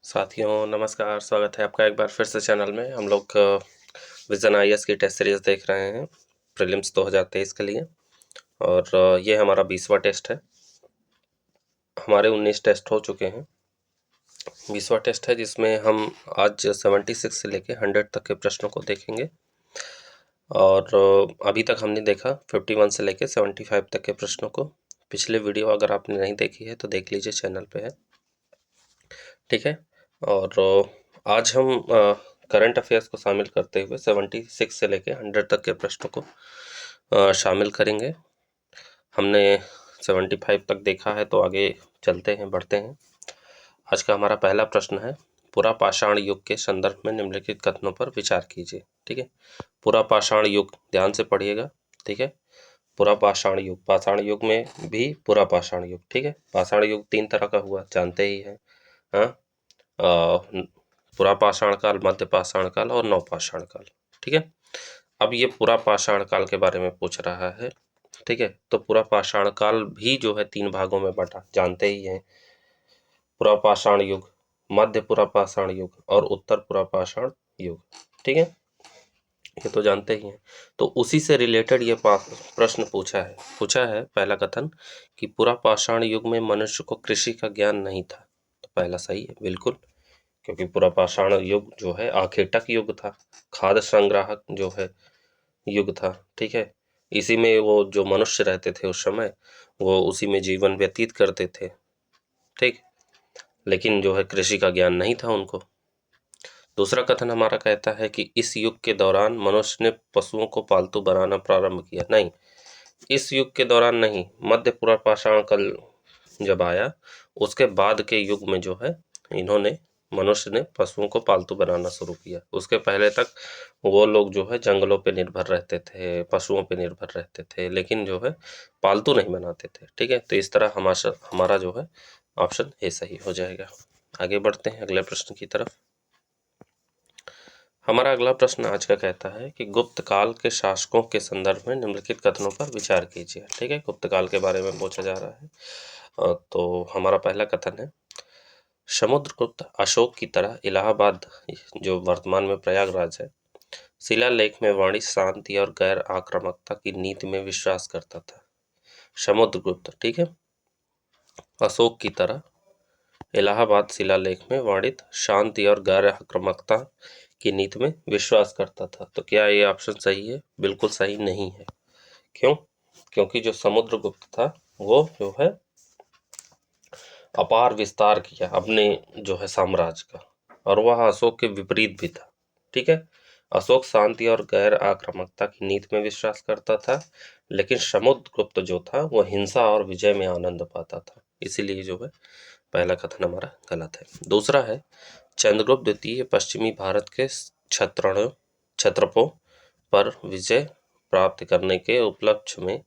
साथियों नमस्कार, स्वागत है आपका एक बार फिर से चैनल में। हम लोग विज़न आईएएस की टेस्ट सीरीज़ देख रहे हैं प्रीलिम्स 2023 के लिए और ये हमारा 20वां टेस्ट है। हमारे 19 टेस्ट हो चुके हैं, 20वां टेस्ट है जिसमें हम आज 76 से लेके 100 तक के प्रश्नों को देखेंगे और अभी तक हमने देखा 51 से लेके 75 तक के प्रश्नों को। पिछले वीडियो अगर आपने नहीं देखी है तो देख लीजिए, चैनल पे है, ठीक है। और आज हम करंट अफेयर्स को शामिल करते हुए 76 से लेके 100 तक के प्रश्नों को शामिल करेंगे। हमने 75 तक देखा है तो आगे चलते हैं, बढ़ते हैं। आज का हमारा पहला प्रश्न है, पुरा पाषाण युग के संदर्भ में निम्नलिखित कथनों पर विचार कीजिए। ठीक है, पुरा पाषाण युग ध्यान से पढ़िएगा, ठीक है। पुरा पाषाण युग, पाषाण युग में भी पुरा पाषाण युग, ठीक है। पाषाण युग 3 तरह का हुआ, जानते ही हैं, हाँ। पुरा पाषाण काल, मध्य पाषाण काल और नवपाषाण काल, ठीक है। अब ये पुरा पाषाण काल के बारे में पूछ रहा है, ठीक है। तो पुरा पाषाण काल भी जो है 3 भागों में बटा, जानते ही हैं, पुरा पाषाण युग, मध्य पुरा पाषाण युग और उत्तर पुरा पाषाण युग, ठीक है। ये तो जानते ही हैं। तो उसी से रिलेटेड ये प्रश्न पूछा है पहला कथन कि पुरा पाषाण युग में मनुष्य को कृषि का ज्ञान नहीं था। तो पहला सही है, बिल्कुल, क्योंकि पूरा पाषाण युग जो है आखेटक युग था, खाद्य संग्राहक जो है युग था, ठीक है। इसी में वो जो मनुष्य रहते थे उस समय, वो उसी में जीवन व्यतीत करते थे, ठीक। लेकिन जो है कृषि का ज्ञान नहीं था उनको। दूसरा कथन हमारा कहता है कि इस युग के दौरान मनुष्य ने पशुओं को पालतू बनाना प्रारंभ किया। नहीं, इस युग के दौरान नहीं, मध्य पूरा पाषाण काल जब आया उसके बाद के युग में जो है इन्होंने, मनुष्य ने पशुओं को पालतू बनाना शुरू किया। उसके पहले तक वो लोग जो है जंगलों पे निर्भर रहते थे, पशुओं पे निर्भर रहते थे, लेकिन जो है पालतू नहीं बनाते थे, ठीक है। तो इस तरह हमारा जो है ऑप्शन ए सही हो जाएगा। आगे बढ़ते हैं अगले प्रश्न की तरफ। हमारा अगला प्रश्न आज का कहता है कि गुप्त काल के शासकों के संदर्भ में निम्नलिखित कथनों पर विचार कीजिए, ठीक है। गुप्त काल के बारे में पूछा जा रहा है। तो हमारा पहला कथन है, समुद्रगुप्त अशोक की तरह इलाहाबाद, जो वर्तमान में प्रयागराज है, शिलालेख में वाणिज्य शांति और गैर आक्रामकता की नीति में विश्वास करता था। समुद्रगुप्त, ठीक है, अशोक की तरह इलाहाबाद शिलालेख में वाणिज्य शांति और गैर आक्रामकता की नीति में विश्वास करता था। तो क्या ये ऑप्शन सही है? बिल्कुल सही नहीं है। क्यों? क्योंकि जो समुद्रगुप्त था वो जो है अपार विस्तार किया अपने जो है साम्राज्य का, और वह अशोक के विपरीत भी था, ठीक है। अशोक शांति और गैर आक्रामकता की नीति में विश्वास करता था, लेकिन समुद्रगुप्त जो था वह हिंसा और विजय में आनंद पाता था। इसीलिए जो है पहला कथन हमारा गलत है। दूसरा है, चंद्रगुप्त द्वितीय पश्चिमी भारत के क्षत्रपों पर विजय प्राप्त करने के उपलक्ष्य में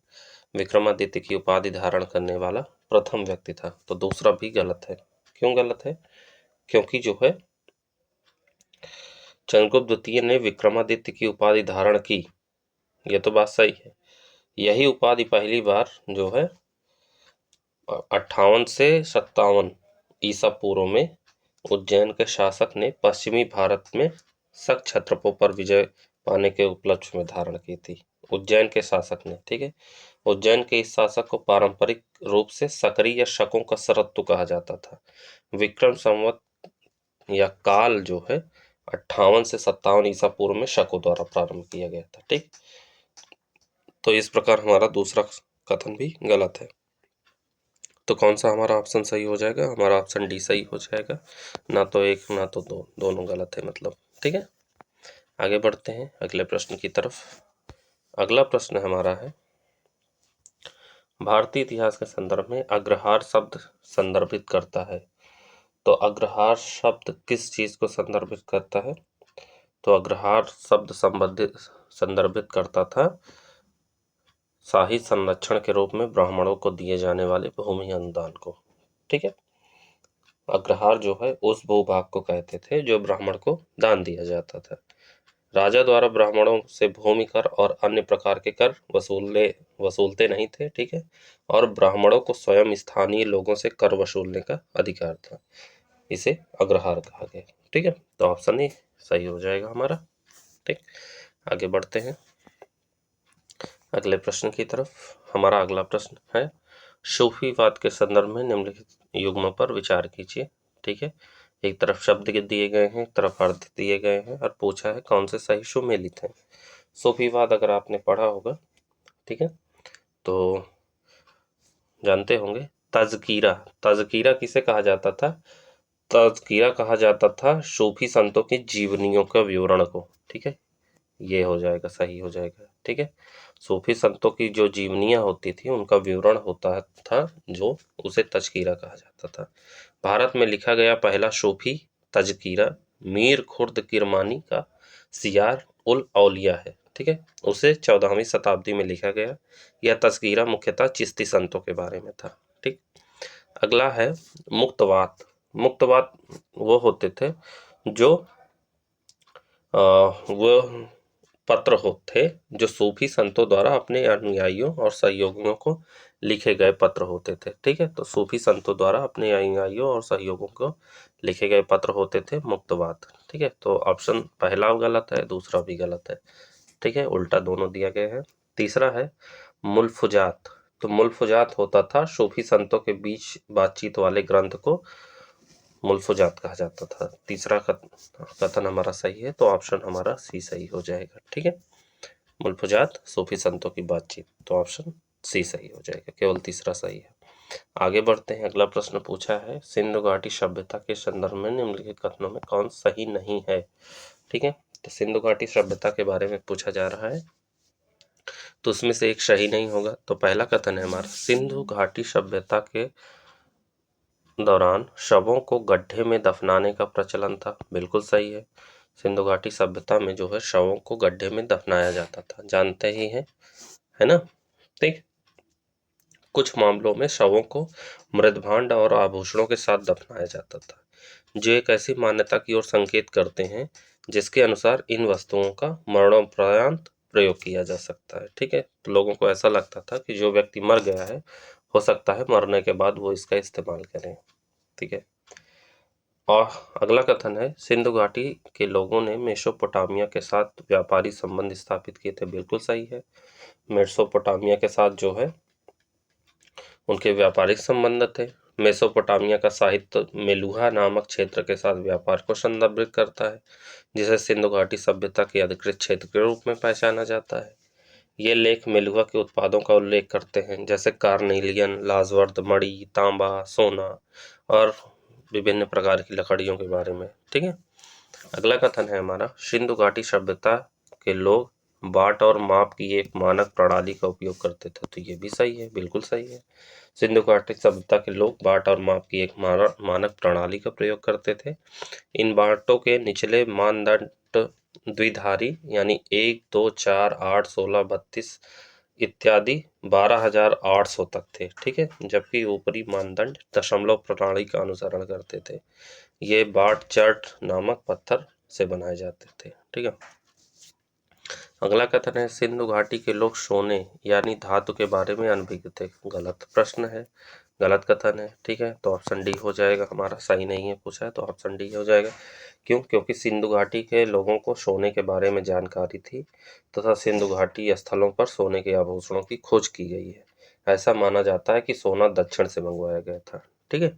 विक्रमादित्य की उपाधि धारण करने वाला प्रथम व्यक्ति था। तो दूसरा भी गलत है। क्यों गलत है? क्योंकि जो है चंद्रगुप्त द्वितीय ने विक्रमादित्य की उपाधि धारण की, ये तो बात सही है। यही उपाधि पहली बार जो है 58 से 57 ईसा पूर्व में उज्जैन के शासक ने पश्चिमी भारत में शक क्षत्रपों पर विजय पाने के उपलक्ष्य में धारण की थी। उज्जैन के शासक ने, ठीक है। उज्जैन के इस शासक को पारंपरिक रूप से सकरी या शकों का सरत्तु कहा जाता था। विक्रम संवत या काल जो है 58 से 57 ईसा पूर्व में शकों द्वारा प्रारंभ किया गया था, ठीक। तो इस प्रकार हमारा दूसरा कथन भी गलत है। तो कौन सा हमारा ऑप्शन सही हो जाएगा? हमारा ऑप्शन डी सही हो जाएगा। ना तो एक ना तो दो, दोनों गलत है मतलब, ठीक है। आगे बढ़ते हैं अगले प्रश्न की तरफ। अगला प्रश्न हमारा है, भारतीय इतिहास के संदर्भ में अग्रहार शब्द संदर्भित करता है। तो अग्रहार शब्द किस चीज को संदर्भित करता है? तो अग्रहार शब्द संदर्भित करता था शाही संरक्षण के रूप में ब्राह्मणों को दिए जाने वाले भूमि अनुदान को, ठीक है। अग्रहार जो है उस भूभाग को कहते थे जो ब्राह्मण को दान दिया जाता था। राजा द्वारा ब्राह्मणों से भूमि कर और अन्य प्रकार के कर वसूलते नहीं थे, ठीक है। और ब्राह्मणों को स्वयं स्थानीय लोगों से कर वसूलने का अधिकार था। इसे अग्रहार कहा गया। ठीक है, तो ऑप्शन ए सही हो जाएगा हमारा। ठीक, आगे बढ़ते हैं अगले प्रश्न की तरफ। हमारा अगला प्रश्न है, सूफीवाद के संदर्भ में निम्नलिखित युग्मों पर विचार कीजिए। ठीक है, एक तरफ शब्द दिए गए हैं, एक तरफ अर्थ दिए गए हैं और पूछा है कौन से सही सुमेलित हैं। सूफीवाद अगर आपने पढ़ा होगा, ठीक है, तो जानते होंगे तज़किरा। तज़किरा किसे कहा जाता था? तज़किरा कहा जाता था सूफी संतों की जीवनियों का विवरण को। ठीक है, ये हो जाएगा, सही हो जाएगा। ठीक है, सूफी संतों की जो जीवनियाँ होती थी उनका विवरण होता था, जो उसे तज़किरा कहा जाता था। भारत में लिखा गया पहला सूफी तज़किरा मीर खुर्द किरमानी का सियार उल औलिया है। ठीक है, उसे 14वीं शताब्दी में लिखा गया। यह तज़किरा मुख्यतः चिश्ती संतों के बारे में था। ठीक, अगला है मुक्तवाद। मुक्तवाद वो होते थे जो वो पत्र होते जो सूफी संतों द्वारा अपने अनुयायियों और सहयोगियों को लिखे गए पत्र होते थे। ठीक है, तो सूफी संतों द्वारा अपने अनुयायियों और सहयोगियों को लिखे गए पत्र होते थे मुक्तवाद। ठीक है, तो ऑप्शन पहला गलत है, दूसरा भी गलत है। ठीक है, उल्टा दोनों दिया गया है। तीसरा है मुल्फुजात। तो मुल्फुजात होता था सूफी संतों के बीच बातचीत वाले ग्रंथ को मुल्फुजात कहा जाता था। तीसरा कथन हमारा सही है, तो ऑप्शन हमारा सी सही हो जाएगा। ठीक है, मुल्फुजात सूफी संतों की बातचीत, तो ऑप्शन सी सही हो जाएगा, केवल तीसरा सही है। आगे बढ़ते हैं, अगला प्रश्न पूछा है, सिंधु घाटी सभ्यता के संदर्भ में निम्नलिखित कथनों में कौन सही नहीं है। ठीक है, तो सिंधु घाटी सभ्यता के बारे में पूछा जा रहा है, तो उसमें से एक सही नहीं होगा। तो पहला कथन है हमारा, सिंधु घाटी सभ्यता के दौरान शवों को गड्ढे में दफनाने का प्रचलन था। बिल्कुल सही है, सिंधु घाटी सभ्यता में जो है शवों को गड्ढे में दफनाया जाता था, जानते ही हैं, है ना। ठीक, कुछ मामलों में शवों को मृदभांड और आभूषणों के साथ दफनाया जाता था, जो एक ऐसी मान्यता की ओर संकेत करते हैं जिसके अनुसार इन वस्तुओं का मरणोपरांत प्रयोग किया जा सकता है। ठीक है, तो लोगों को ऐसा लगता था कि जो व्यक्ति मर गया है, हो सकता है मरने के बाद वो इसका इस्तेमाल करें। ठीक है, और अगला कथन है, सिंधु घाटी के लोगों ने मेसोपोटामिया के साथ व्यापारी संबंध स्थापित किए थे। बिल्कुल सही है, मेसोपोटामिया के साथ जो है उनके व्यापारिक संबंध थे। मेसोपोटामिया का साहित्य मेलुहा नामक क्षेत्र के साथ व्यापार को संदर्भित करता है, जिसे सिंधु घाटी सभ्यता के अधिकृत क्षेत्र के रूप में पहचाना जाता है। ये लेख मेलुहा के उत्पादों का उल्लेख करते हैं, जैसे कार्नेलियन, लाजवर्द, मणि, तांबा, सोना और विभिन्न प्रकार की लकड़ियों के बारे में। ठीक है, अगला कथन है हमारा, सिंधु घाटी सभ्यता के लोग बाट और माप की एक मानक प्रणाली का उपयोग करते थे। तो ये भी सही है, बिल्कुल सही है, सिंधु घाटी सभ्यता के लोग बाट और माप की एक मानक प्रणाली का प्रयोग करते थे। इन बाटों के निचले मानदंड द्विधारी यानी 1, 2, 4, 8, 16, 32 इत्यादि 12,800 तक थे। ठीक है, जबकि ऊपरी मानदंड दशमलव प्रणाली का अनुसरण करते थे। ये बाट चर्ट नामक पत्थर से बनाए जाते थे। ठीक है, अगला कथन है, सिंधु घाटी के लोग सोने यानी धातु के बारे में अनभिज्ञ थे। गलत प्रश्न है, गलत कथन है। ठीक है, तो ऑप्शन डी हो जाएगा हमारा, सही नहीं है पूछा है तो ऑप्शन डी हो जाएगा। क्यों? क्योंकि सिंधु घाटी के लोगों को सोने के बारे में जानकारी थी तथा सिंधु घाटी स्थलों पर सोने के आभूषणों की खोज की गई है। ऐसा माना जाता है कि सोना दक्षिण से मंगवाया गया था। ठीक है,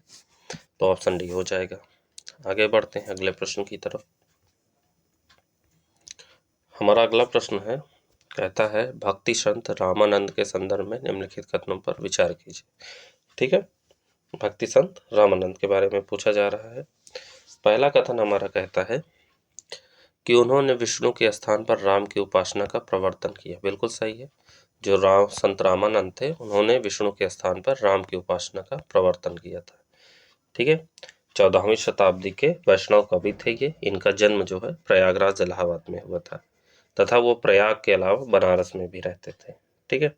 तो ऑप्शन डी हो जाएगा। आगे बढ़ते हैं अगले प्रश्न की तरफ। हमारा अगला प्रश्न है, कहता है, भक्ति संत रामानंद के संदर्भ में निम्नलिखित कथनों पर विचार कीजिए। ठीक है, भक्ति संत रामानंद के बारे में पूछा जा रहा है। पहला कथन हमारा कहता है कि उन्होंने विष्णु के स्थान पर राम की उपासना का प्रवर्तन किया। बिल्कुल सही है, जो संत रामानंद थे उन्होंने विष्णु के स्थान पर राम की उपासना का प्रवर्तन किया था। ठीक है, 14वीं शताब्दी के वैष्णव कवि थे ये। इनका जन्म जो है प्रयागराज इलाहाबाद में हुआ था तथा वो प्रयाग के अलावा बनारस में भी रहते थे। ठीक है,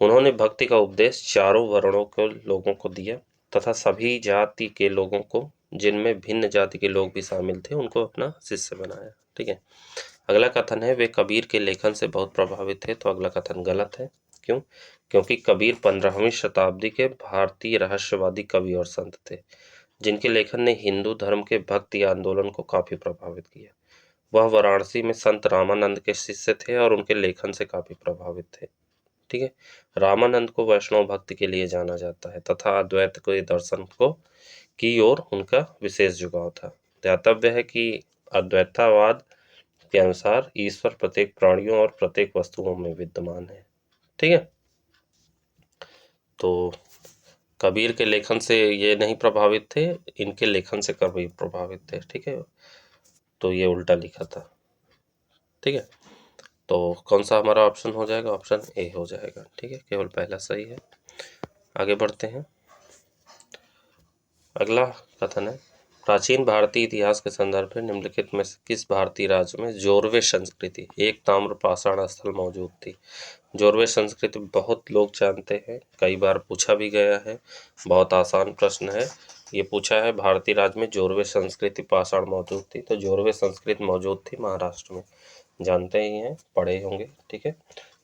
उन्होंने भक्ति का उपदेश चारों वर्णों के लोगों को दिया तथा सभी जाति के लोगों को, जिनमें भिन्न जाति के लोग भी शामिल थे, उनको अपना शिष्य बनाया। ठीक है, अगला कथन है, वे कबीर के लेखन से बहुत प्रभावित थे। तो अगला कथन गलत है। क्यों? क्योंकि कबीर 15वीं शताब्दी के भारतीय रहस्यवादी कवि और संत थे। जिनके लेखन ने हिंदू धर्म के भक्ति आंदोलन को काफी प्रभावित किया। वह वाराणसी में संत रामानंद के शिष्य थे और उनके लेखन से काफी प्रभावित थे। ठीक है। रामानंद को वैष्णव भक्ति के लिए जाना जाता है तथा अद्वैत के दर्शन को की ओर उनका विशेष झुकाव था। ध्यातव्य है कि अद्वैतवाद के अनुसार ईश्वर प्रत्येक प्राणियों और प्रत्येक वस्तुओं में विद्यमान है। ठीक है। तो कबीर के लेखन से ये नहीं प्रभावित थे, इनके लेखन से कबीर प्रभावित थे। ठीक है। तो ये उल्टा लिखा था। ठीक है। तो कौन सा हमारा ऑप्शन हो जाएगा? ऑप्शन ए हो जाएगा। ठीक है, केवल पहला सही है। आगे बढ़ते हैं। अगला कथन है, प्राचीन भारतीय इतिहास के संदर्भ में निम्नलिखित में से किस भारतीय राज्य में जोरवे संस्कृति एक ताम्र पाषाण स्थल मौजूद थी? जोरवे संस्कृति बहुत लोग जानते हैं, कई बार पूछा भी गया है, बहुत आसान प्रश्न है। ये पूछा है भारतीय राज्य में जोरवे संस्कृति पाषाण मौजूद थी, तो जोरवे संस्कृति मौजूद थी महाराष्ट्र में, जानते ही हैं, पढ़े होंगे। ठीक है।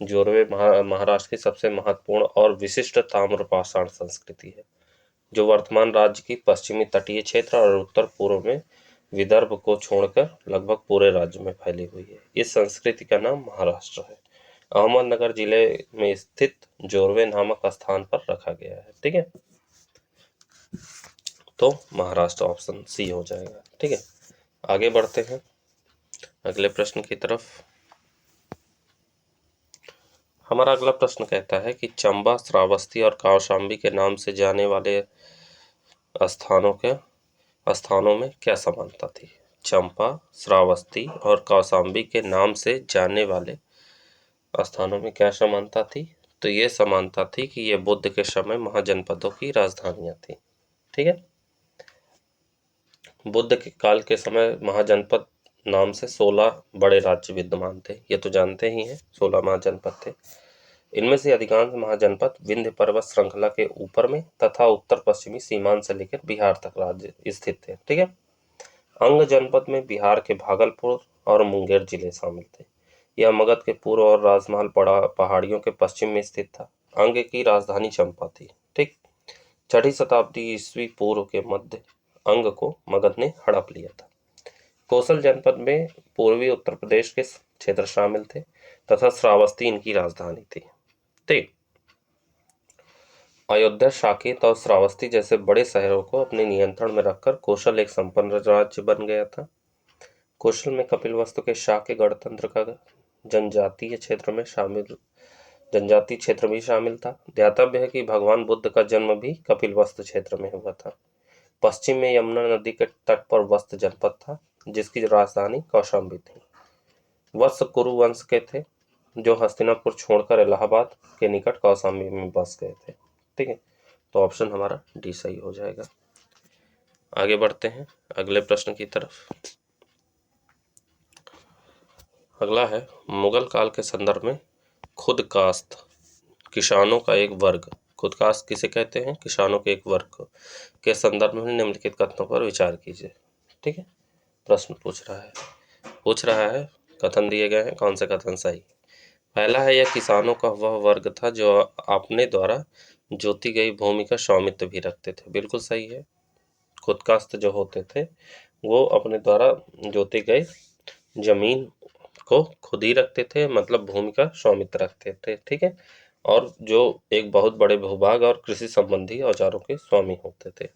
जोरवे महाराष्ट्र की सबसे महत्वपूर्ण और विशिष्ट ताम्र पाषाण संस्कृति है, जो वर्तमान राज्य की पश्चिमी तटीय क्षेत्र और उत्तर पूर्व में विदर्भ को छोड़कर लगभग पूरे राज्य में फैली हुई है। इस संस्कृति का नाम महाराष्ट्र है। अहमदनगर जिले में स्थित जोरवे नामक स्थान पर रखा गया है। ठीक है। तो महाराष्ट्र ऑप्शन सी हो जाएगा। ठीक है। आगे बढ़ते हैं अगले प्रश्न की तरफ। हमारा अगला प्रश्न कहता है कि चंबा, श्रावस्ती और कौशाम्बी के नाम से जाने वाले स्थानों में क्या समानता थी? चंपा, श्रावस्ती और कौशाम्बी के नाम से जाने वाले स्थानों में क्या समानता थी? तो ये समानता थी कि ये बुद्ध के समय महाजनपदों की राजधानियां थी। ठीक है। बुद्ध के काल के समय महाजनपद नाम से 16 बड़े राज्य विद्यमान थे, ये तो जानते ही हैं, 16 महाजनपद थे। इनमें से अधिकांश महाजनपद विंध्य पर्वत श्रृंखला के ऊपर में तथा उत्तर पश्चिमी सीमांत से लेकर बिहार तक राज्य स्थित थे। ठीक है। अंग जनपद में बिहार के भागलपुर और मुंगेर जिले शामिल थे। यह मगध के पूर्व और राजमहल पहाड़ियों के पश्चिम में स्थित था। अंग की राजधानी चंपा थी। ठीक। 6वीं शताब्दी ईस्वी पूर्व के मध्य अंग को मगध ने हड़प लिया था। कौशल जनपद में पूर्वी उत्तर प्रदेश के क्षेत्र शामिल थे तथा श्रावस्ती इनकी राजधानी थी। ठीक। अयोध्या, साकेत और श्रावस्ती जैसे बड़े शहरों को अपने नियंत्रण में रखकर कौशल एक संपन्न राज्य बन गया था। कौशल में कपिलवस्तु के शाक्य गणतंत्र का जनजातीय क्षेत्र भी शामिल था। ध्यातव्य है कि भगवान बुद्ध का जन्म भी कपिलवस्तु क्षेत्र में हुआ था। पश्चिम में यमुना नदी के तट पर वस्त जनपद था, जिसकी राजधानी कौशाम्बी थी। वत्स कुरु वंश के थे, जो हस्तिनापुर छोड़कर इलाहाबाद के निकट कौशाम्बी में बस गए थे। ठीक है। तो ऑप्शन हमारा डी सही हो जाएगा। आगे बढ़ते हैं अगले प्रश्न की तरफ। अगला है, मुगल काल के संदर्भ में खुद कास्त किसानों का एक वर्ग, खुद कास्ट किसे कहते हैं? किसानों के एक वर्ग के संदर्भ में निम्नलिखित कथनों पर विचार कीजिए। ठीक है। प्रश्न पूछ रहा है, कथन दिए गए हैं, कौन से कथन सही? पहला है, यह किसानों का वह वर्ग था जो अपने द्वारा जोती गई भूमि का स्वामित्व भी रखते थे। बिल्कुल सही है। खुद कास्त जो होते थे वो अपने द्वारा जोती गई जमीन को खुद ही रखते थे, मतलब भूमि का स्वामित्व रखते थे। ठीक है। और जो एक बहुत बड़े भूभाग और कृषि संबंधी औजारों के स्वामी होते थे।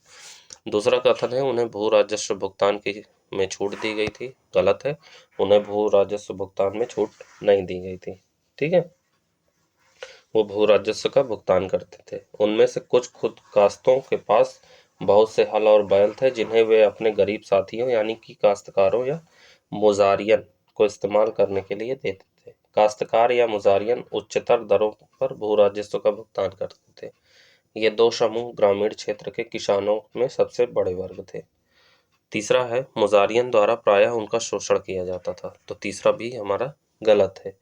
दूसरा कथन है, उन्हें भू राजस्व भुगतान की में छूट दी गई थी। गलत है, उन्हें भू राजस्व भुगतान में छूट नहीं दी गई थी। ठीक है। वो भू राजस्व का भुगतान करते थे। उनमें से कुछ खुद कास्तों के पास बहुत से हल और बैल थे, जिन्हें वे अपने गरीब साथियों यानी कि काश्तकारों या मुजारियन को इस्तेमाल करने के लिए देते थे। काश्तकार या मुजारियन उच्चतर दरों पर भू राजस्व का भुगतान करते थे। ये दो समूह ग्रामीण क्षेत्र के किसानों में सबसे बड़े वर्ग थे। तीसरा है, मुजारियन द्वारा प्रायः उनका शोषण किया जाता था। तो तीसरा भी हमारा गलत है।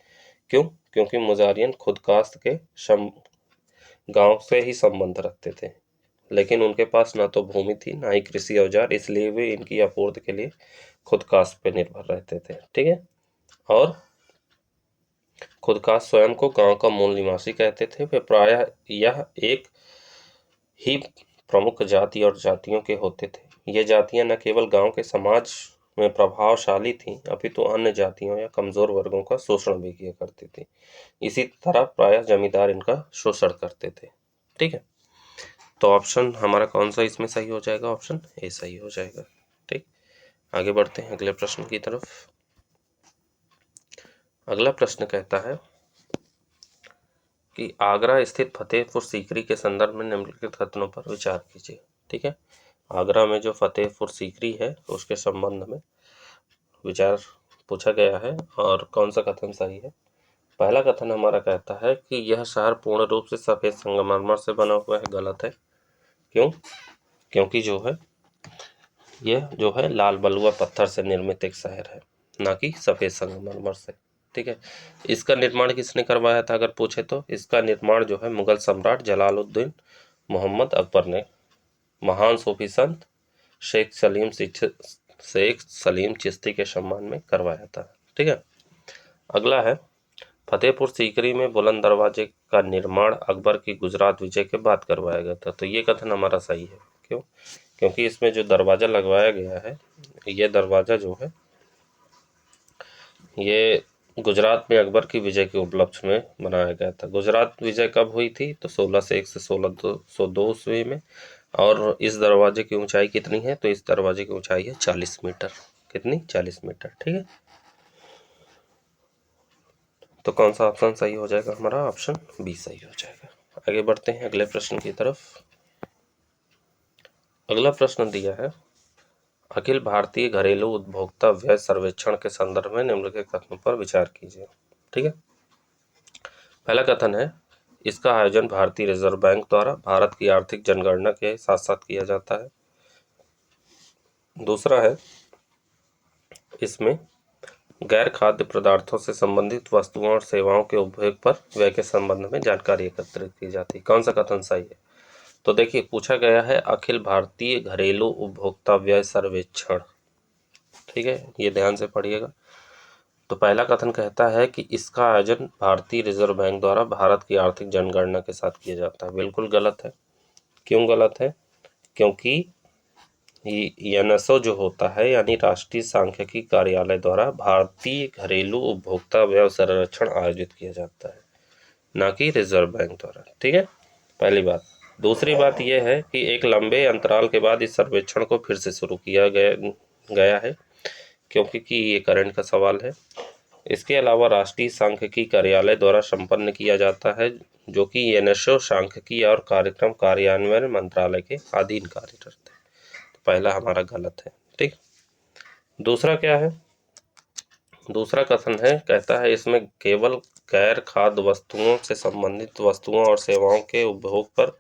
क्यों? क्योंकि मुजारियन खुद कास्त के गांव से ही संबंध रखते थे, लेकिन उनके पास ना तो भूमि थी ना ही कृषि औजार, इसलिए वे इनकी आपूर्ति के लिए खुद कास्ट पे निर्भर रहते थे। ठीक है। और खुद कास्ट स्वयं को गांव का मूल निवासी कहते थे। वे प्रायः यह एक ही प्रमुख जाति और जातियों के होते थे। ये जातियां न केवल गांव के समाज में प्रभावशाली थीं, अपितु अन्य जातियों या कमजोर वर्गों का शोषण भी किया करती थी। इसी तरह प्रायः जमींदार इनका शोषण करते थे। ठीक है, तो ऑप्शन हमारा कौन सा इसमें सही हो जाएगा? ऑप्शन ए सही हो जाएगा। ठीक, आगे बढ़ते हैं अगले प्रश्न की तरफ। अगला प्रश्न कहता है कि आगरा स्थित फतेहपुर सीकरी के संदर्भ में निम्नलिखित कथनों पर विचार कीजिए। ठीक है, आगरा में जो फतेहपुर सीकरी है उसके संबंध में विचार पूछा गया है और कौन सा कथन सही है। पहला कथन हमारा कहता है कि यह शहर पूर्ण रूप से सफेद संगमरमर से बना हुआ है। गलत है। क्यों? क्योंकि जो है यह जो है लाल बलुआ पत्थर से निर्मित एक शहर है, ना कि सफेद संगमरमर से। ठीक है, इसका निर्माण किसने करवाया था अगर पूछे तो? इसका निर्माण जो है मुगल सम्राट जलालुद्दीन मोहम्मद अकबर ने महान सूफी संत शेख सलीम चिश्ती के सम्मान में करवाया था। ठीक है, अगला है फतेहपुर सीकरी में बुलंद दरवाजे का निर्माण अकबर की गुजरात विजय के बाद करवाया गया था। तो ये कथन हमारा सही है। क्यों? क्योंकि इसमें जो दरवाजा लगवाया गया है, ये दरवाजा जो है ये गुजरात में अकबर की विजय के उपलक्ष्य में बनाया गया था। गुजरात विजय कब हुई थी? तो 1601 से 1602 ईस्वी में। और इस दरवाजे की ऊंचाई कितनी है? तो इस दरवाजे की ऊंचाई है 40 मीटर। कितनी? 40 मीटर। ठीक है, तो कौन सा ऑप्शन सही हो जाएगा हमारा? ऑप्शन बी सही हो जाएगा। आगे बढ़ते हैं अगले प्रश्न की तरफ। अगला प्रश्न दिया है अखिल भारतीय घरेलू उपभोक्ता व्यय सर्वेक्षण के संदर्भ में निम्नलिखित कथनों पर विचार कीजिए। ठीक है, पहला कथन है इसका आयोजन भारतीय रिजर्व बैंक द्वारा भारत की आर्थिक जनगणना के साथ साथ किया जाता है। दूसरा है इसमें गैर खाद्य पदार्थों से संबंधित वस्तुओं और सेवाओं के उपभोग पर व्यय के संबंध में जानकारी एकत्रित की जाती है। कौन सा कथन सही है? तो देखिए, पूछा गया है अखिल भारतीय घरेलू उपभोक्ता व्यय सर्वेक्षण। ठीक है, ये ध्यान से पढ़िएगा। तो पहला कथन कहता है कि इसका आयोजन भारतीय रिजर्व बैंक द्वारा भारत की आर्थिक जनगणना के साथ किया जाता है। बिल्कुल गलत है। क्यों गलत है? क्योंकि एनएसओ जो होता है यानी राष्ट्रीय सांख्यिकी कार्यालय द्वारा भारतीय घरेलू उपभोक्ता व्यय सर्वेक्षण आयोजित किया जाता है, ना कि रिजर्व बैंक द्वारा। ठीक है, पहली बात। दूसरी बात यह है कि एक लंबे अंतराल के बाद इस सर्वेक्षण को फिर से शुरू किया गया है, क्योंकि ये करंट का सवाल है। इसके अलावा राष्ट्रीय सांख्यिकी कार्यालय द्वारा संपन्न किया जाता है, जो कि एनएसओ सांख्यिकी और कार्यक्रम कार्यान्वयन मंत्रालय के अधीन कार्य करते हैं। तो पहला हमारा गलत है। ठीक, दूसरा क्या है? दूसरा कथन है कहता है इसमें केवल गैर खाद्य वस्तुओं से संबंधित वस्तुओं और सेवाओं के उपभोग पर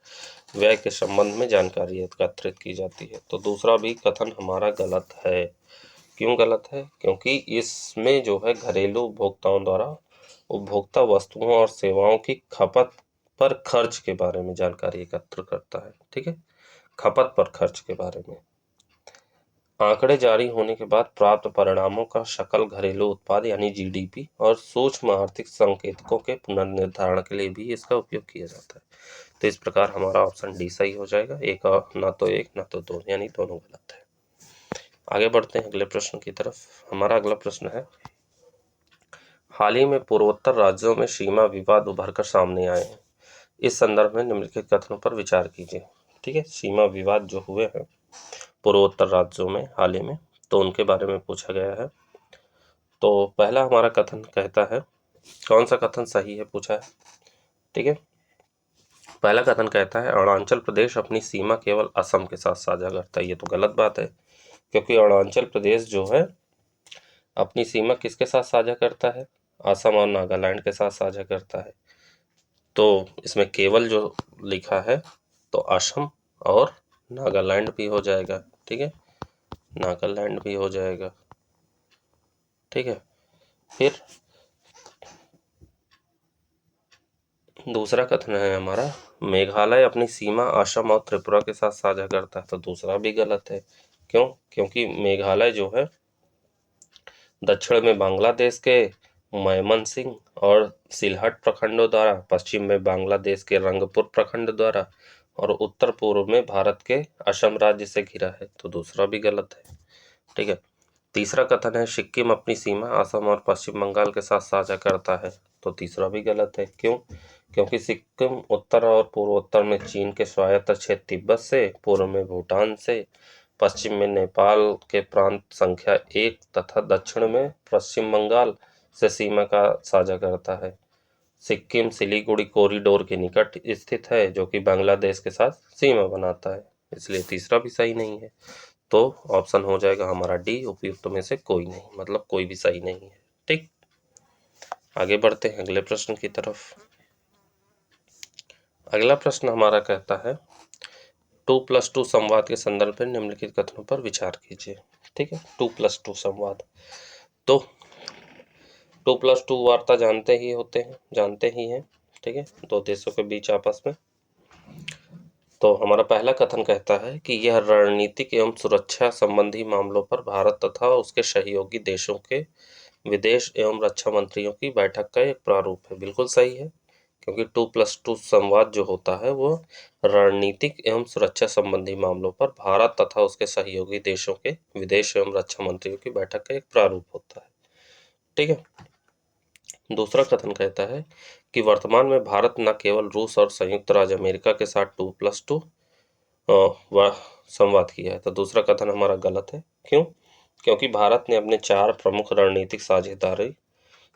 व्यय के संबंध में जानकारी एकत्रित की जाती है। तो दूसरा भी कथन हमारा गलत है। क्यों गलत है? क्योंकि इसमें जो है घरेलू उपभोक्ताओं द्वारा उपभोक्ता वस्तुओं और सेवाओं की खपत पर खर्च के बारे में जानकारी एकत्र करता है। ठीक है, खपत पर खर्च के बारे में। आंकड़े जारी होने के बाद प्राप्त परिणामों का सकल घरेलू उत्पाद यानी जीडीपी और सूक्ष्म आर्थिक संकेतकों के पुनर्निर्धारण के लिए भी इसका उपयोग किया जाता है। तो इस प्रकार हमारा ऑप्शन डी सही हो जाएगा। एक ना तो दो, यानी दोनों गलत है। आगे बढ़ते हैं अगले प्रश्न की तरफ। हमारा अगला प्रश्न है हाल ही में पूर्वोत्तर राज्यों में सीमा विवाद उभर कर सामने आए हैं। इस संदर्भ में निम्नलिखित कथनों पर विचार कीजिए। ठीक है, सीमा विवाद जो हुए हैं पूर्वोत्तर राज्यों में हाल ही में, तो उनके बारे में पूछा गया है। तो पहला हमारा कथन कहता है, कौन सा कथन सही है पूछा है। ठीक है, पहला कथन कहता है अरुणाचल प्रदेश अपनी सीमा केवल असम के साथ साझा करता है। ये तो गलत बात है, क्योंकि अरुणाचल प्रदेश जो है अपनी सीमा किसके साथ साझा करता है? असम और नागालैंड के साथ साझा करता है। तो इसमें केवल जो लिखा है तो असम और नागालैंड भी हो जाएगा। ठीक है, नागालैंड भी हो जाएगा। ठीक है, फिर दूसरा कथन है हमारा मेघालय अपनी सीमा असम और त्रिपुरा के साथ साझा करता है। तो दूसरा भी गलत है। क्यों? क्योंकि मेघालय जो है दक्षिण में बांग्लादेश के मयमनसिंह और सिलहट प्रखंडों द्वारा, पश्चिम में बांग्लादेश के रंगपुर प्रखंड द्वारा और उत्तर पूर्व में भारत के असम राज्य से घिरा है, तो दूसरा भी गलत है। ठीक है। तीसरा कथन है सिक्किम अपनी सीमा असम और पश्चिम बंगाल के साथ साझा करता है, तो तीसरा भी गलत है। क्यों? क्योंकि सिक्किम उत्तर और पूर्वोत्तर में चीन के स्वायत्त क्षेत्र तिब्बत से, पूर्व में भूटान से, पश्चिम में नेपाल के प्रांत संख्या 1 तथा दक्षिण में पश्चिम बंगाल से सीमा का साझा करता है। सिक्किम सिलीगुड़ी कॉरिडोर के निकट स्थित है, जो कि बांग्लादेश के साथ सीमा बनाता है, इसलिए तीसरा भी सही नहीं है। तो ऑप्शन हो जाएगा हमारा डी, उपयुक्त में से कोई नहीं, मतलब कोई भी सही नहीं है। ठीक, आगे बढ़ते हैं अगले प्रश्न की तरफ। अगला प्रश्न हमारा कहता है 2+2 संवाद के संदर्भ में निम्नलिखित कथनों पर विचार कीजिए। ठीक है, 2+2 संवाद। तो 2+2 वार्ता जानते ही हैं। ठीक है, दो देशों के बीच आपस में। तो हमारा पहला कथन कहता है कि यह रणनीतिक एवं सुरक्षा संबंधी मामलों पर भारत तथा उसके सहयोगी देशों के विदेश एवं रक्षा मंत्रियों की बैठक का एक प्रारूप है। बिल्कुल सही है, क्योंकि 2+2 संवाद जो होता है वो रणनीतिक एवं सुरक्षा संबंधी मामलों पर भारत तथा उसके सहयोगी देशों के विदेश एवं रक्षा मंत्रियों की बैठक का एक प्रारूप होता है। ठीक है। दूसरा कथन कहता है कि वर्तमान में भारत न केवल रूस और संयुक्त राज्य अमेरिका के साथ 2+2 संवाद किया है, तो दूसरा कथन हमारा गलत है। क्यों? क्योंकि भारत ने अपने 4 प्रमुख रणनीतिक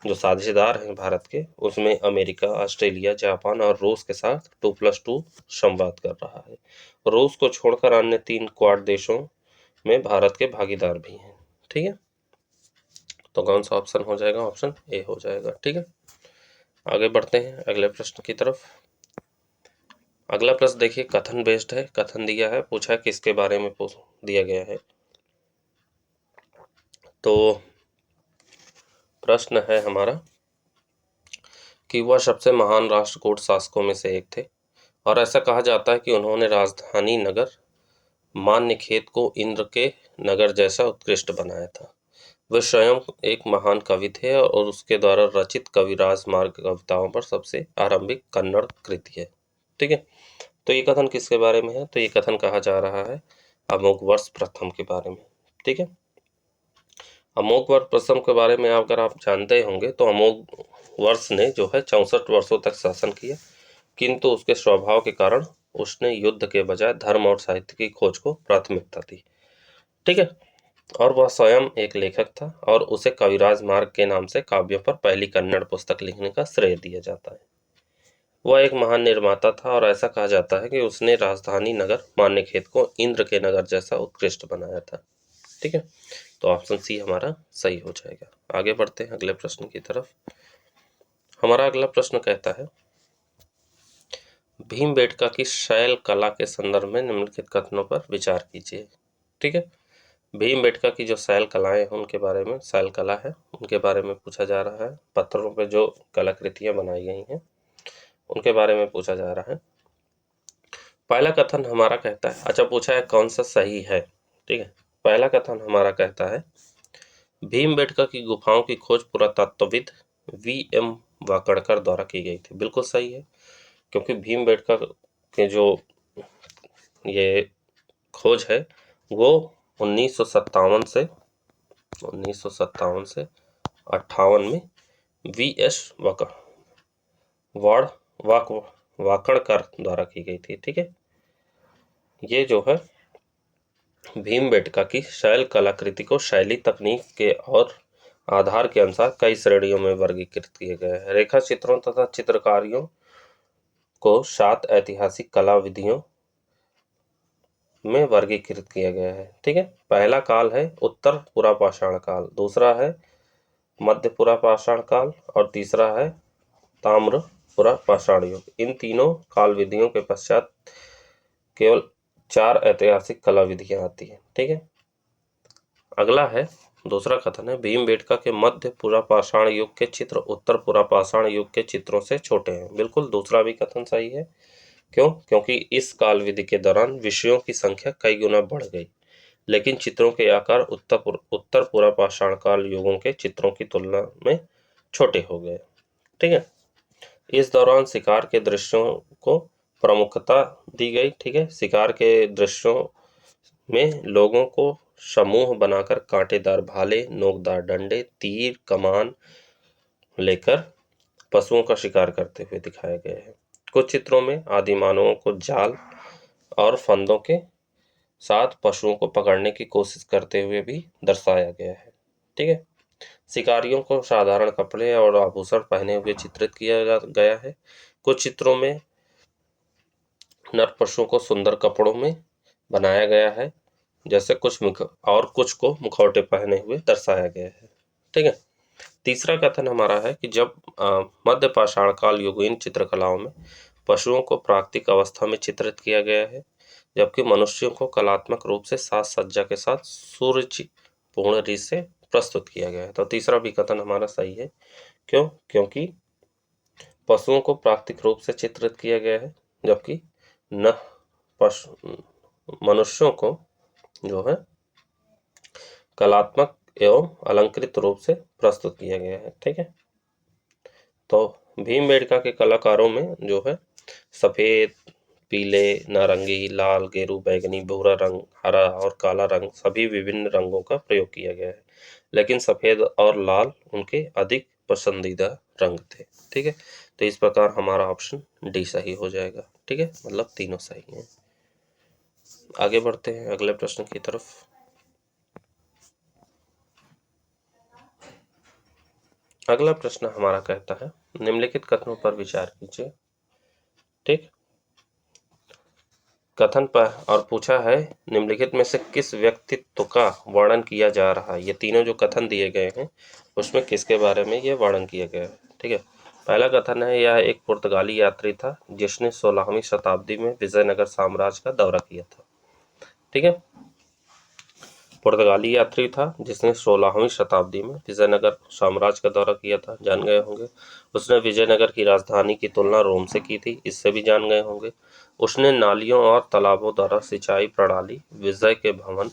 जो साझेदार हैं भारत के, उसमें अमेरिका, ऑस्ट्रेलिया, जापान और रूस के साथ 2+2 संवाद कर रहा है। रूस को छोड़कर अन्य 3 क्वाड देशों में भारत के भागीदार भी हैं। ठीक है, तो कौन सा ऑप्शन हो जाएगा? ऑप्शन ए हो जाएगा। ठीक है, आगे बढ़ते हैं अगले प्रश्न की तरफ। अगला प्रश्न देखिए, कथन बेस्ड है। कथन दिया है, पूछा है किसके बारे में दिया गया है। तो प्रश्न है हमारा कि वह सबसे महान राष्ट्रकूट शासकों में से एक थे और ऐसा कहा जाता है कि उन्होंने राजधानी नगर मान्यखेत को इंद्र के नगर जैसा उत्कृष्ट बनाया था। वे स्वयं एक महान कवि थे और उसके द्वारा रचित कविराज मार्ग कविताओं पर सबसे आरंभिक कन्नड़ कृति है। ठीक है, तो ये कथन किसके बारे में है? तो ये कथन कहा जा रहा है अमोघवर्ष प्रथम के बारे में। ठीक है, अमोघवर्ष प्रथम के बारे में अगर आप जानते होंगे तो अमोघवर्ष ने जो है 64 वर्षों तक शासन किया, किंतु उसके स्वभाव के कारण उसने युद्ध के बजाय धर्म और साहित्य की खोज को प्राथमिकता दी। ठीक है, और वह स्वयं एक लेखक था और उसे कविराज मार्ग के नाम से काव्यों पर पहली कन्नड़ पुस्तक लिखने का श्रेय दिया जाता है। वह एक महान निर्माता था और ऐसा कहा जाता है कि उसने राजधानी नगर मान्यखेत को इंद्र के नगर जैसा उत्कृष्ट बनाया था। ठीक है, तो ऑप्शन सी हमारा सही हो जाएगा। आगे बढ़ते हैं अगले प्रश्न की तरफ। हमारा अगला प्रश्न कहता है भीमबेटका की शैल कला के संदर्भ में निम्नलिखित कथनों पर विचार कीजिए। ठीक है, भीमबेटका की जो शैल कलाएं हैं उनके बारे में, शैल कला है उनके बारे में पूछा जा रहा है। पत्थरों पे जो कलाकृतियां बनाई गई हैं उनके बारे में पूछा जा रहा है। पहला कथन हमारा कहता है, अच्छा पूछा है कौन सा सही है। ठीक है, पहला कथन हमारा कहता है भीमबेटका की गुफाओं की खोज पुरातत्वविद V.M. वाकड़कर द्वारा की गई थी। बिल्कुल सही है, क्योंकि भीमबेटका के जो ये खोज है वो 1957 से 58 में V.S. वाकड़कर द्वारा की गई थी। ठीक है, ये जो है भीमबेटका की शैल कलाकृति को शैली, तकनीक के और आधार के अनुसार कई श्रेणियों में वर्गीकृत किए गए हैं। रेखा चित्रों तथा चित्रकारियों को 7 ऐतिहासिक कला विधियों में वर्गीकृत किया गया है। ठीक है, पहला काल है उत्तर पुरापाषाण काल, दूसरा है मध्य पुरापाषाण काल और तीसरा है ताम्र पुरापाषाण युग। इन तीनों काल विधियों के पश्चात केवल 4 ऐतिहासिक कला विधियां आती हैं। ठीक है, अगला है दूसरा कथन है भीमबेटका के मध्य पुरापाषाण युग के चित्र उत्तर पुरापाषाण युग के चित्रों से छोटे हैं। बिल्कुल दूसरा भी कथन सही है। क्यों? क्योंकि इस काल विधि के दौरान विषयों की संख्या कई गुना बढ़ गई, लेकिन चित्रों के आकार उत्तर पुरापाषाण काल युगों के चित्रों की तुलना में छोटे हो गए। ठीक है, इस दौरान शिकार के दृश्यों को प्रमुखता दी गई। ठीक है, शिकार के दृश्यों में लोगों को समूह बनाकर कांटेदार भाले, नोकदार डंडे, तीर, कमान लेकर पशुओं का शिकार करते हुए दिखाया गया है। कुछ चित्रों में आदि मानवों को जाल और फंदों के साथ पशुओं को पकड़ने की कोशिश करते हुए भी दर्शाया गया है। ठीक है, शिकारियों को साधारण कपड़े और आभूषण पहने हुए चित्रित किया गया है। कुछ चित्रों में नर पशुओं को सुंदर कपड़ों में बनाया गया है, जैसे कुछ को मुखौटे पहने हुए दर्शाया गया है। ठीक है, तीसरा कथन हमारा है कि जब मध्य पाषाण काल युगीन चित्रकलाओं में पशुओं को प्राकृतिक अवस्था में चित्रित किया गया है, जबकि मनुष्यों को कलात्मक रूप से साज सज्जा के साथ सुरुचिपूर्ण रीत से प्रस्तुत किया गया है। तो तीसरा भी कथन हमारा सही है। क्यों? क्योंकि पशुओं को प्राकृतिक रूप से चित्रित किया गया है, जबकि न मनुष्यों को जो है कलात्मक एवं अलंकृत रूप से प्रस्तुत किया गया है। ठीक है, तो भीमबेटका के कलाकारों में जो है सफेद, पीले, नारंगी, लाल, गेरू, बैगनी, भूरा रंग, हरा और काला रंग सभी विभिन्न रंगों का प्रयोग किया गया है, लेकिन सफेद और लाल उनके अधिक पसंदीदा रंग थे। ठीक है, तो इस प्रकार हमारा ऑप्शन डी सही हो जाएगा। ठीक है, मतलब तीनों सही हैं। आगे बढ़ते हैं अगले प्रश्न की तरफ। अगला प्रश्न हमारा कहता है, निम्नलिखित कथनों पर विचार कीजिए। ठीक, कथन पर और पूछा है निम्नलिखित में से किस व्यक्तित्व का वर्णन किया जा रहा है। ये तीनों जो कथन दिए गए हैं उसमें किसके बारे में ये वर्णन किया गया है। ठीक है, पहला कथन है, यह एक पुर्तगाली यात्री था जिसने 16वीं शताब्दी में विजयनगर साम्राज्य का दौरा किया था। ठीक है, पुर्तगाली यात्री था जिसने 16वीं शताब्दी में विजयनगर साम्राज्य का दौरा किया था, जान गए होंगे। उसने विजयनगर की राजधानी की तुलना रोम से की थी, इससे भी जान गए होंगे। उसने नालियों और तालाबों द्वारा सिंचाई प्रणाली, विजय के भवन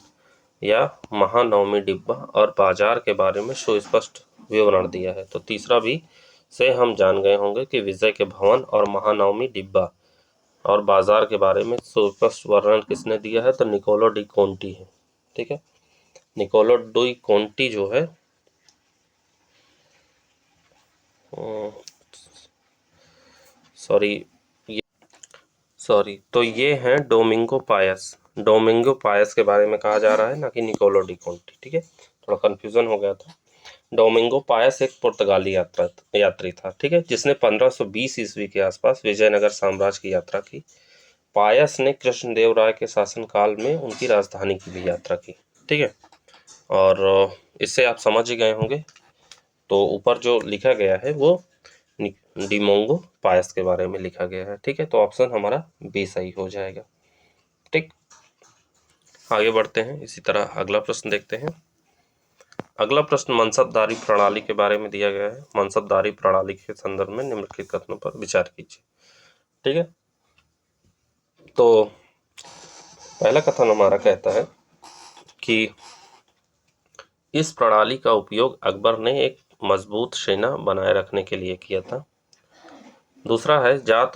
या महानवमी डिब्बा और बाजार के बारे में सुस्पष्ट विवरण दिया है। तो तीसरा भी से हम जान गए होंगे कि विजय के भवन और महानवमी डिब्बा और बाजार के बारे में सुस्पष्ट वर्णन किसने दिया है, तो निकोलो डी कोंटी है। ठीक है, निकोलो डी कोंटी जो है तो ये हैं डोमिंगो पायस। डोमिंगो पायस के बारे में कहा जा रहा है, ना कि निकोलो डी कोंटी। ठीक है, थोड़ा कंफ्यूजन हो गया था। डोमिंगो पायस एक पुर्तगाली यात्री था। ठीक है, जिसने 1520 ईस्वी के आसपास विजयनगर साम्राज्य की यात्रा की। पायस ने कृष्णदेव राय के शासनकाल में उनकी राजधानी की भी यात्रा की। ठीक है, और इससे आप समझ ही गए होंगे। तो ऊपर जो लिखा गया है वो डिमोंगो पायस के बारे में लिखा गया है। ठीक है, तो ऑप्शन हमारा बी सही हो जाएगा। ठीक, आगे बढ़ते हैं। इसी तरह अगला प्रश्न देखते हैं। अगला प्रश्न मनसबदारी प्रणाली के बारे में दिया गया है। मनसबदारी प्रणाली के संदर्भ में निम्नलिखित कथनों पर विचार कीजिए। ठीक है, तो पहला कथन हमारा कहता है कि इस प्रणाली का उपयोग अकबर ने एक मजबूत सेना बनाए रखने के लिए किया था। दूसरा है, जात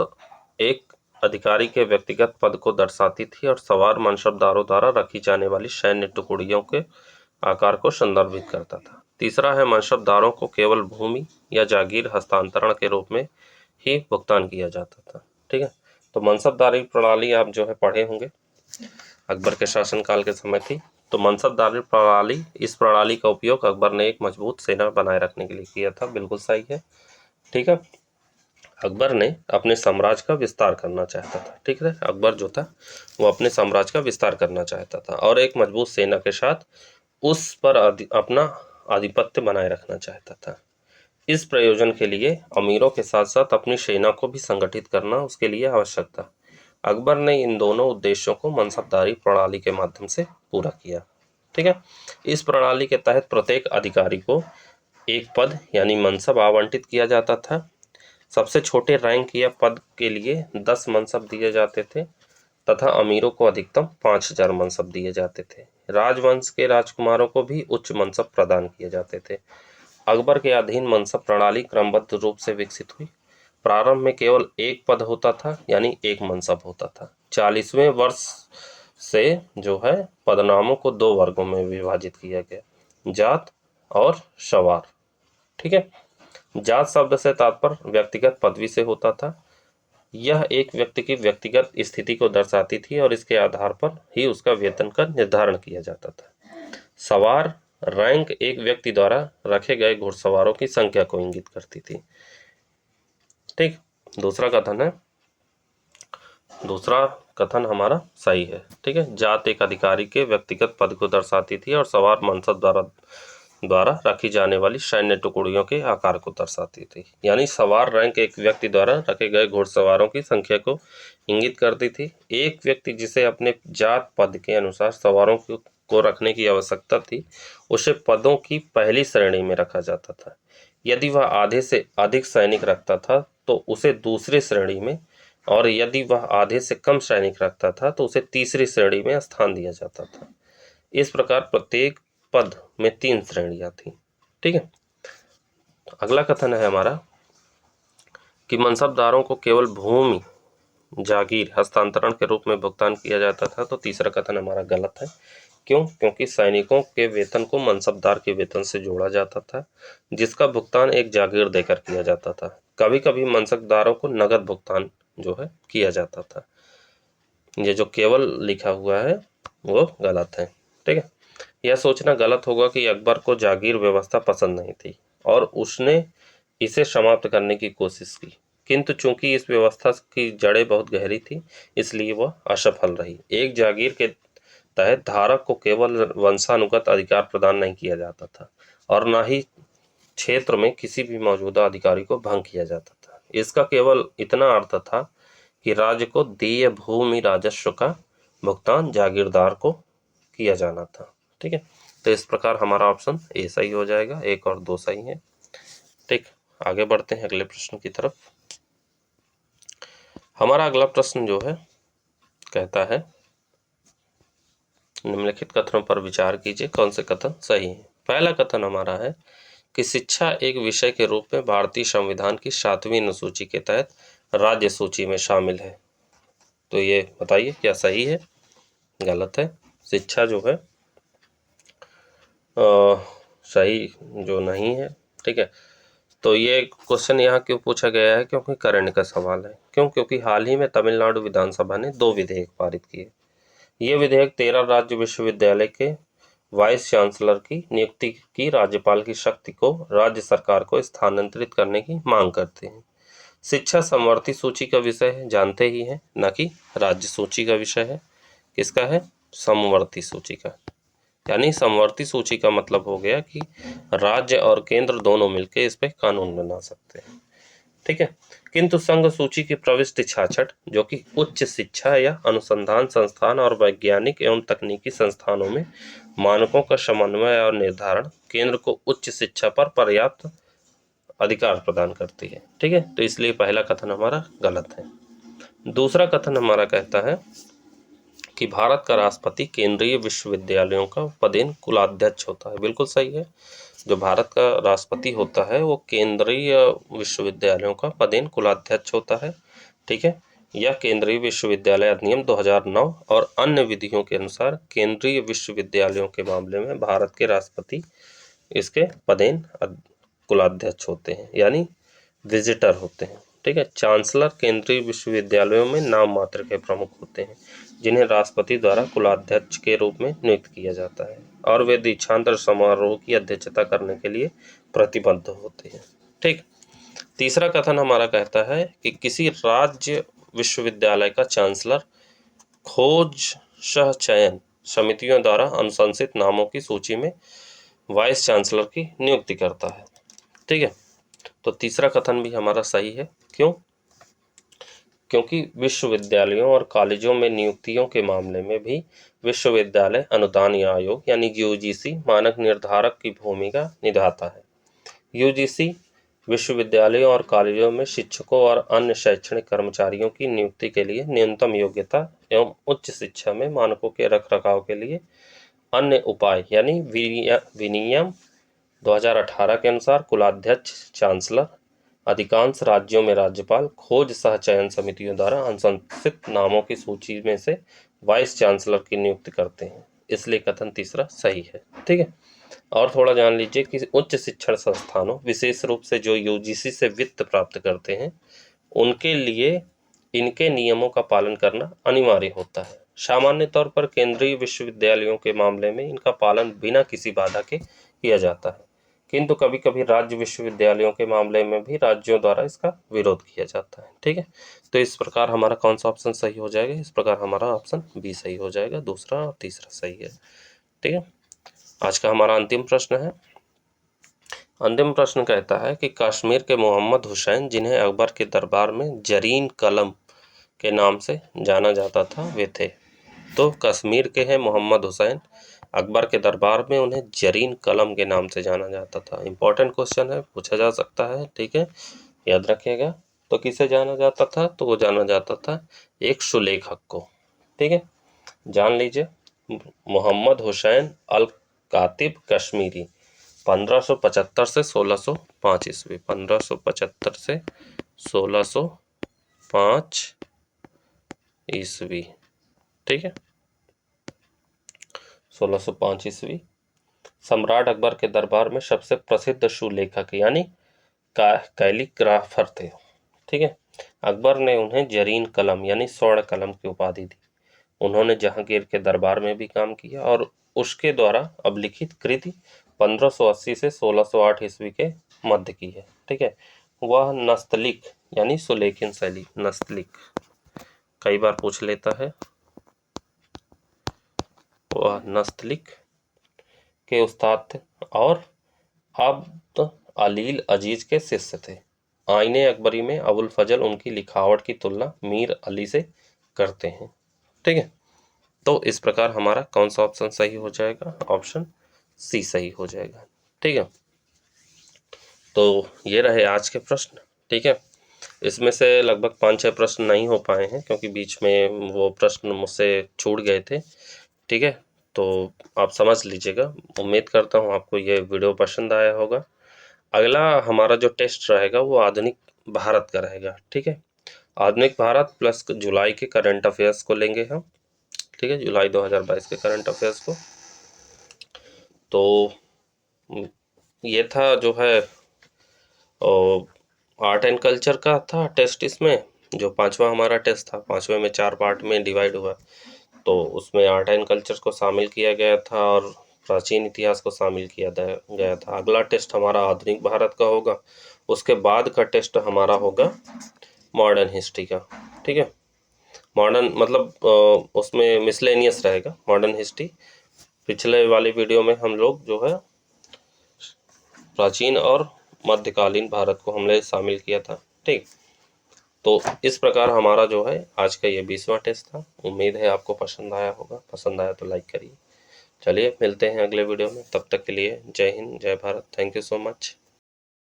एक अधिकारी के व्यक्तिगत पद को दर्शाती थी और सवार मनसबदारों द्वारा रखी जाने वाली सैन्य टुकड़ियों के आकार को संदर्भित करता था। तीसरा है, मनसबदारों को केवल भूमि या जागीर हस्तांतरण के रूप में ही भुगतान किया जाता था। ठीक है, तो मनसबदारी प्रणाली आप जो है पढ़े होंगे, अकबर के शासनकाल के समय थी। तो मनसबदारी प्रणाली, इस प्रणाली का उपयोग अकबर ने एक मजबूत सेना बनाए रखने के लिए किया था। बिल्कुल सही है। ठीक है, अकबर ने अपने साम्राज्य का विस्तार करना चाहता था। ठीक है, अकबर जो था वो अपने साम्राज्य का विस्तार करना चाहता था और एक मजबूत सेना के साथ उस पर अपना आधिपत्य बनाए रखना चाहता था। इस प्रयोजन के लिए अमीरों के साथ साथ अपनी सेना को भी संगठित करना उसके लिए आवश्यक था। अकबर ने इन दोनों उद्देश्यों को मनसबदारी प्रणाली के माध्यम से पूरा किया। ठीक है, इस प्रणाली के तहत प्रत्येक अधिकारी को एक पद यानी मनसब आवंटित किया जाता था। सबसे छोटे रैंक या पद के लिए 10 मनसब दिए जाते थे तथा अमीरों को अधिकतम 5000 मनसब दिए जाते थे। राजवंश के राजकुमारों को भी उच्च मनसब प्रदान किए जाते थे। अकबर के अधीन मनसब प्रणाली क्रमबद्ध रूप से विकसित हुई प्रारंभ में केवल एक पद होता था, यानी एक मनसब होता था। 40वें वर्ष से जो है पदनामों को दो वर्गों में विभाजित किया गया, जात और सवार। ठीक है। जात शब्द से तात्पर्य व्यक्तिगत पदवी से होता था। यह एक व्यक्ति की व्यक्तिगत स्थिति को दर्शाती थी और इसके आधार पर ही उसका वेतन का निर्धारण किया जाता था। सवार रैंक एक व्यक्ति द्वारा रखे गए घुड़सवारों की संख्या को इंगित करती थी। ठीक। दूसरा कथन हमारा सही है। ठीक है। जात एक अधिकारी के व्यक्तिगत पद को दर्शाती थी और सवार मनसब द्वारा रखी जाने वाली सैन्य टुकड़ियों के आकार को दर्शाती थी। यानी सवार रैंक एक व्यक्ति द्वारा रखे गए घुड़सवारों की संख्या को इंगित करती थी। एक व्यक्ति जिसे अपने जात पद के अनुसार सवारों को रखने की आवश्यकता थी, उसे पदों की पहली श्रेणी में रखा जाता था। यदि वह आधे से अधिक सैनिक रखता था तो उसे दूसरी श्रेणी में, और यदि वह आधे से कम सैनिक रखता था तो उसे तीसरी श्रेणी में स्थान दिया जाता था। इस प्रकार प्रत्येक पद में 3 श्रेणियां थी। ठीक है। अगला कथन है हमारा कि मनसबदारों को केवल भूमि जागीर हस्तांतरण के रूप में भुगतान किया जाता था। तो तीसरा कथन हमारा गलत है। क्यों? क्योंकि सैनिकों के वेतन को मनसबदार के वेतन से जोड़ा जाता था, जिसका भुगतान एक जागीर देकर किया जाता था। कभी कभी मनसबदारों को नगद भुगतान जो है किया जाता था। ये जो केवल लिखा हुआ है वो गलत है। ठीक है। यह सोचना गलत होगा कि अकबर को जागीर व्यवस्था पसंद नहीं थी और उसने इसे समाप्त करने की कोशिश की, किंतु चूंकि इस व्यवस्था की जड़ें बहुत गहरी थी इसलिए वह असफल रही। एक जागीर के तहत धारक को केवल वंशानुगत अधिकार प्रदान नहीं किया जाता था और न ही क्षेत्र में किसी भी मौजूदा अधिकारी को भंग किया जाता था। इसका केवल इतना अर्थ था कि राज्य को देय भूमि राजस्व का भुगतान जागीरदार को किया जाना था। ठीक है। तो इस प्रकार हमारा ऑप्शन ए सही हो जाएगा। 1 और 2 सही है। ठीक। आगे बढ़ते हैं अगले प्रश्न की तरफ। हमारा अगला प्रश्न जो है कहता है, निम्नलिखित कथनों पर विचार कीजिए, कौन से कथन सही है। पहला कथन हमारा है कि शिक्षा एक विषय के रूप में भारतीय संविधान की 7वीं अनुसूची के तहत राज्य सूची में शामिल है। तो ये बताइए क्या सही है? गलत है। शिक्षा जो है सही जो नहीं है। ठीक है। तो ये क्वेश्चन यहाँ क्यों पूछा गया है? क्योंकि करंट का सवाल है। क्यों? क्योंकि हाल ही में तमिलनाडु विधानसभा ने 2 विधेयक पारित किए। ये विधेयक 13 राज्य विश्वविद्यालय के वाइस चांसलर की नियुक्ति की राज्यपाल की शक्ति को राज्य सरकार को स्थानांतरित करने की मांग करते हैं। शिक्षा समवर्ती सूची का विषय है, जानते ही हैं, न कि राज्य सूची का विषय है। किसका है? समवर्ती सूची का। यानी समवर्ती सूची का मतलब हो गया कि राज्य और केंद्र दोनों मिलकर इस पे कानून बना सकते हैं। ठीक है। किंतु संघ सूची की प्रविष्टि 66 जो कि उच्च शिक्षा या अनुसंधान संस्थान और वैज्ञानिक एवं तकनीकी संस्थानों में मानकों का समन्वय और निर्धारण केंद्र को उच्च शिक्षा पर पर्याप्त अधिकार प्रदान करती है। ठीक है। तो इसलिए पहला कथन हमारा गलत है। दूसरा कथन हमारा कहता है कि भारत का राष्ट्रपति केंद्रीय विश्वविद्यालयों का पदेन कुलाध्यक्ष होता है। बिल्कुल सही है। जो भारत का राष्ट्रपति होता है वो केंद्रीय विश्वविद्यालयों का पदेन कुलाध्यक्ष होता है। ठीक है। यह केंद्रीय विश्वविद्यालय अधिनियम 2009 और अन्य विधियों के अनुसार केंद्रीय विश्वविद्यालयों के मामले में भारत के राष्ट्रपति इसके पदेन कुलाध्यक्ष होते हैं, यानी विजिटर होते हैं। ठीक है। चांसलर केंद्रीय विश्वविद्यालयों में नाम मात्र के प्रमुख होते हैं, जिन्हें राष्ट्रपति द्वारा कुलाध्यक्ष के रूप में नियुक्त किया जाता है और वे दीक्षांत समारोह की अध्यक्षता करने के लिए प्रतिबद्ध होते हैं। ठीक। तीसरा कथन हमारा कहता है कि किसी राज्य विश्वविद्यालय का चांसलर खोज सह चयन समितियों द्वारा अनुशंसित नामों की सूची में वाइस चांसलर की नियुक्ति करता है। ठीक है। तो तीसरा कथन भी हमारा सही है। क्यों? क्योंकि विश्वविद्यालयों और कॉलेजों में नियुक्तियों के मामले में भी विश्वविद्यालय अनुदान आयोग यानी यूजीसी मानक निर्धारक की भूमिका निभाता है। यूजीसी विश्वविद्यालयों और कॉलेजों में शिक्षकों और अन्य शैक्षणिक कर्मचारियों की नियुक्ति के लिए न्यूनतम योग्यता एवं उच्च शिक्षा में मानकों के रखरखाव के लिए अन्य उपाय यानी विनियम 2018 के अनुसार कुलाध्यक्ष, चांसलर, अधिकांश राज्यों में राज्यपाल खोज सह चयन समितियों द्वारा अनुशंसित नामों की सूची में से वाइस चांसलर की नियुक्ति करते हैं, इसलिए कथन तीसरा सही है। ठीक है, और थोड़ा जान लीजिए कि उच्च शिक्षण संस्थानों, विशेष रूप से जो यूजीसी से वित्त प्राप्त करते हैं, उनके लिए इनके नियमों का पालन करना अनिवार्य होता है। सामान्य तौर पर केंद्रीय विश्वविद्यालयों के मामले में इनका पालन बिना किसी बाधा के किया जाता है, किंतु कभी कभी राज्य विश्वविद्यालयों के मामले में भी राज्यों द्वारा इसका विरोध किया जाता है। ठीक है, तो इस प्रकार हमारा कौन सा ऑप्शन सही हो जाएगा? इस प्रकार हमारा ऑप्शन बी सही हो जाएगा, दूसरा और तीसरा सही है। ठीक है, आज का हमारा अंतिम प्रश्न है। अंतिम प्रश्न कहता है कि कश्मीर के मोहम्मद हुसैन, जिन्हें अकबर के दरबार में जरीन कलम के नाम से जाना जाता था, वे थे। तो कश्मीर के हैं मोहम्मद हुसैन, अकबर के दरबार में उन्हें जरीन कलम के नाम से जाना जाता था। इंपॉर्टेंट क्वेश्चन है, पूछा जा सकता है। ठीक है, याद रखिएगा। तो किसे जाना जाता था? तो वो जाना जाता था एक सुलेखक को। ठीक है, जान लीजिए, मोहम्मद हुसैन अल कातिब कश्मीरी, 1575 से 1605 ईस्वी, 1575 से 1605 ईस्वी। ठीक है, 1605 ईस्वी सम्राट अकबर के दरबार में सबसे प्रसिद्ध सुलेखक यानी कैलीग्राफर थे। ठीक है, अकबर ने उन्हें जरीन कलम यानी स्वर्ण कलम की उपाधि दी। उन्होंने जहांगीर के दरबार में भी काम किया और उसके द्वारा अभिलिखित कृति 1580 से 1608 ईस्वी के मध्य की है। ठीक है, वह नस्तलिक यानी सुलेखन शैली, नस्तलिक कई बार पूछ लेता है, वह नस्तलिक के उस्ताद थे और अब्द अलील अजीज के शिष्य थे। आईने अकबरी में अबुल फजल उनकी लिखावट की तुलना मीर अली से करते हैं। ठीक है, तो इस प्रकार हमारा कौन सा ऑप्शन सही हो जाएगा? ऑप्शन सी सही हो जाएगा। ठीक है, तो ये रहे आज के प्रश्न। ठीक है, इसमें से लगभग 5-6 प्रश्न नहीं हो पाए हैं क्योंकि बीच में वो प्रश्न मुझसे छूट गए थे। ठीक है, तो आप समझ लीजिएगा। उम्मीद करता हूँ आपको ये वीडियो पसंद आया होगा। अगला हमारा जो टेस्ट रहेगा वो आधुनिक भारत का रहेगा। ठीक है, आधुनिक भारत प्लस जुलाई के करंट अफेयर्स को लेंगे हम। ठीक है, जुलाई 2022 के करंट अफेयर्स को। तो ये था जो है आर्ट एंड कल्चर का था टेस्ट। इसमें जो 5वां हमारा टेस्ट था, 5वें में 4 पार्ट में डिवाइड हुआ, तो उसमें आर्ट एंड कल्चर को शामिल किया गया था और प्राचीन इतिहास को शामिल किया गया था। अगला टेस्ट हमारा आधुनिक भारत का होगा, उसके बाद का टेस्ट हमारा होगा मॉडर्न हिस्ट्री का। ठीक है, मॉडर्न मतलब उसमें मिसलेनियस रहेगा मॉडर्न हिस्ट्री। पिछले वाली वीडियो में हम लोग जो है प्राचीन और मध्यकालीन भारत को हमने शामिल किया था। ठीक, तो इस प्रकार हमारा जो है आज का ये 20वां टेस्ट था। उम्मीद है आपको पसंद आया होगा, पसंद आया तो लाइक करिए। चलिए मिलते हैं अगले वीडियो में, तब तक के लिए जय हिंद, जय Bharat, thank you so much.